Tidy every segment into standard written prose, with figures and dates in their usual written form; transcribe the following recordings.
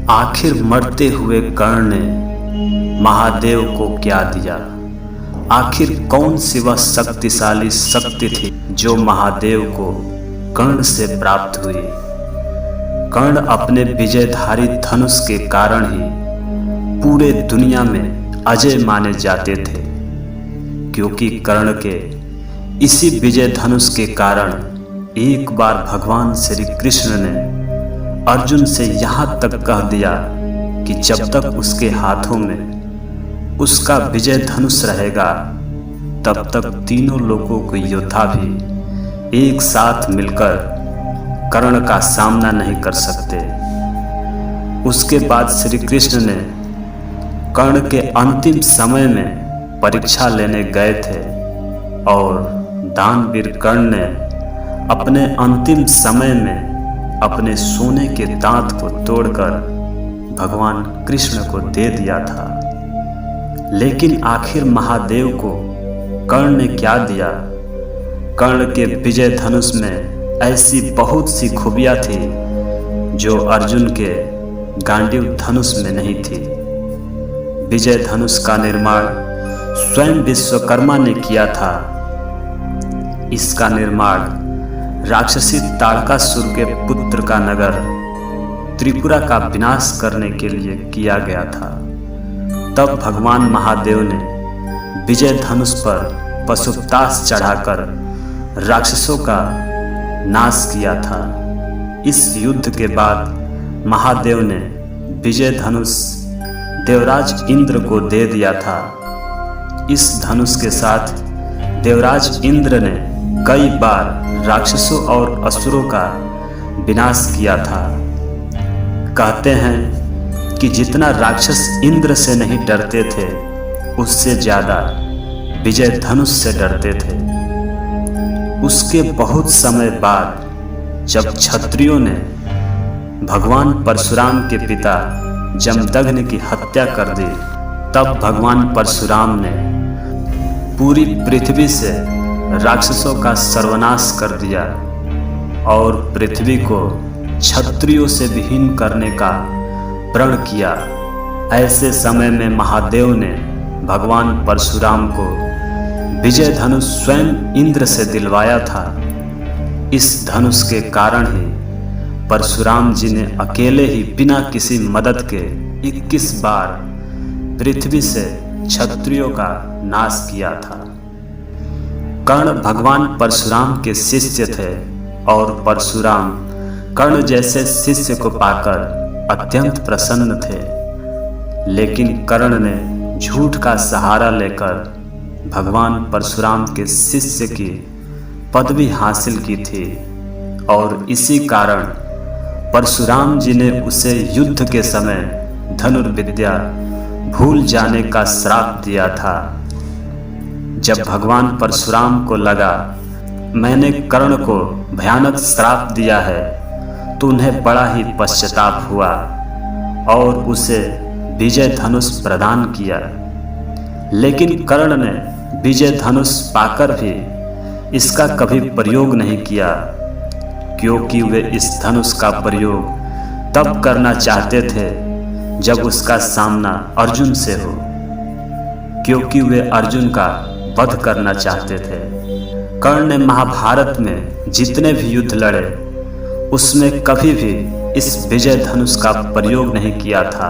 आखिर मरते हुए कर्ण ने महादेव को क्या दिया? आखिर कौन सी वह शक्तिशाली शक्ति थी जो महादेव को कर्ण से प्राप्त हुई? कर्ण अपने विजयधारी धनुष के कारण ही पूरे दुनिया में अजय माने जाते थे, क्योंकि कर्ण के इसी विजय धनुष के कारण एक बार भगवान श्री कृष्ण ने अर्जुन से यहाँ तक कह दिया कि जब तक उसके हाथों में उसका विजय धनुष रहेगा तब तक तीनों लोगों के योद्धा भी एक साथ मिलकर कर्ण का सामना नहीं कर सकते। उसके बाद श्री कृष्ण ने कर्ण के अंतिम समय में परीक्षा लेने गए थे और दानवीर कर्ण ने अपने अंतिम समय में अपने सोने के दांत को तोड़कर भगवान कृष्ण को दे दिया था। लेकिन आखिर महादेव को कर्ण ने क्या दिया? कर्ण के विजय धनुष में ऐसी बहुत सी खूबियां थी जो अर्जुन के गांडीव धनुष में नहीं थी। विजय धनुष का निर्माण स्वयं विश्वकर्मा ने किया था। इसका निर्माण राक्षसी ताड़कासुर के पुत्र का नगर त्रिपुरा का विनाश करने के लिए किया गया था। तब भगवान महादेव ने विजय धनुष पर पशुपताश चढ़ाकर राक्षसों का नाश किया था। इस युद्ध के बाद महादेव ने विजय धनुष देवराज इंद्र को दे दिया था। इस धनुष के साथ देवराज इंद्र ने कई बार राक्षसों और असुरों का विनाश किया था। कहते हैं कि जितना राक्षस इंद्र से नहीं डरते थे उससे ज्यादा विजय धनुष से डरते थे। उसके बहुत समय बाद जब क्षत्रियों ने भगवान परशुराम के पिता जमदग्नि की हत्या कर दी, तब भगवान परशुराम ने पूरी पृथ्वी से राक्षसों का सर्वनाश कर दिया और पृथ्वी को क्षत्रियों से विहीन करने का प्रण किया। ऐसे समय में महादेव ने भगवान परशुराम को विजय धनुष स्वयं इंद्र से दिलवाया था। इस धनुष के कारण ही परशुराम जी ने अकेले ही बिना किसी मदद के 21 बार पृथ्वी से क्षत्रियों का नाश किया था। कर्ण भगवान परशुराम के शिष्य थे और परशुराम कर्ण जैसे शिष्य को पाकर अत्यंत प्रसन्न थे। लेकिन कर्ण ने झूठ का सहारा लेकर भगवान परशुराम के शिष्य की पदवी हासिल की थी और इसी कारण परशुराम जी ने उसे युद्ध के समय धनुर्विद्या भूल जाने का श्राप दिया था। जब भगवान परशुराम को लगा मैंने कर्ण को भयानक श्राप दिया है तो उन्हें बड़ा ही पश्चाताप हुआ और उसे विजय धनुष प्रदान किया। लेकिन कर्ण ने विजय धनुष पाकर भी इसका कभी प्रयोग नहीं किया, क्योंकि वे इस धनुष का प्रयोग तब करना चाहते थे जब उसका सामना अर्जुन से हो, क्योंकि वे अर्जुन का वध करना चाहते थे। कर्ण ने महाभारत में जितने भी युद्ध लड़े उसमें कभी भी इस विजय धनुष का प्रयोग नहीं किया था।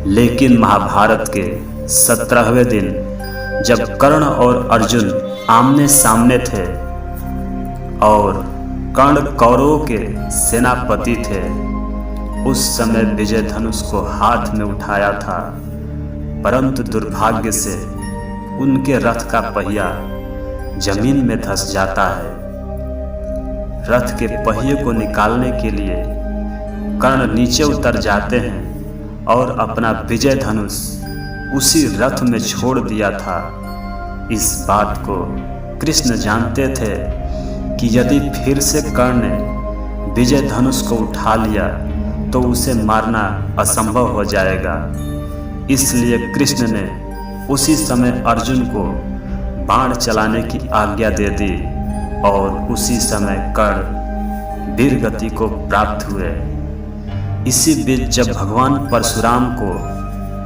लेकिन महाभारत के 17वें दिन जब कर्ण और अर्जुन आमने सामने थे और कर्ण कौरवों के सेनापति थे, उस समय विजय धनुष को हाथ में उठाया था, परंतु दुर्भाग्य से उनके रथ का पहिया जमीन में धंस जाता है। रथ के पहिए को निकालने के लिए कर्ण नीचे उतर जाते हैं और अपना विजय धनुष उसी रथ में छोड़ दिया था। इस बात को कृष्ण जानते थे कि यदि फिर से कर्ण ने विजय धनुष को उठा लिया तो उसे मारना असंभव हो जाएगा। इसलिए कृष्ण ने उसी समय अर्जुन को बाण चलाने की आज्ञा दे दी और उसी समय कर्ण वीर गति को प्राप्त हुए। इसी बीच जब भगवान परशुराम को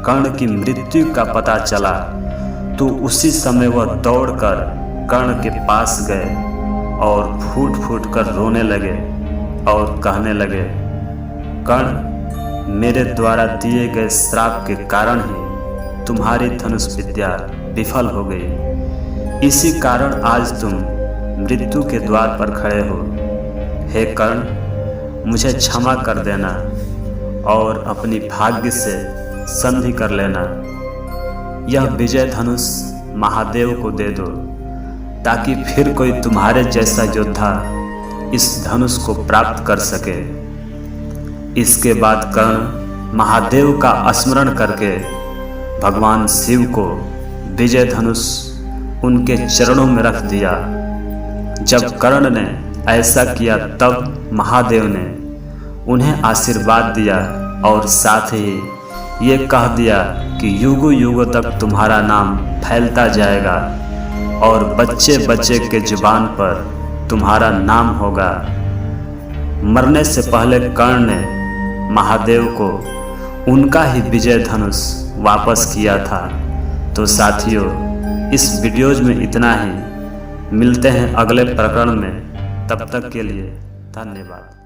कर्ण की मृत्यु का पता चला तो उसी समय वह दौड़कर कर्ण के पास गए और फूट फूट कर रोने लगे और कहने लगे, कर्ण, मेरे द्वारा दिए गए श्राप के कारण ही तुम्हारी धनुष विद्या विफल हो गई। इसी कारण आज तुम मृत्यु के द्वार पर खड़े हो। हे कर्ण, मुझे क्षमा कर देना और अपनी भाग्य से संधि कर लेना। यह विजय धनुष महादेव को दे दो ताकि फिर कोई तुम्हारे जैसा योद्धा इस धनुष को प्राप्त कर सके। इसके बाद कर्ण महादेव का स्मरण करके भगवान शिव को विजय धनुष उनके चरणों में रख दिया। जब कर्ण ने ऐसा किया तब महादेव ने उन्हें आशीर्वाद दिया और साथ ही ये कह दिया कि युगों युगों तक तुम्हारा नाम फैलता जाएगा और बच्चे बच्चे के जुबान पर तुम्हारा नाम होगा। मरने से पहले कर्ण ने महादेव को उनका ही विजय धनुष वापस किया था। तो साथियों, इस वीडियोज में इतना ही। मिलते हैं अगले प्रकरण में, तब तक के लिए धन्यवाद।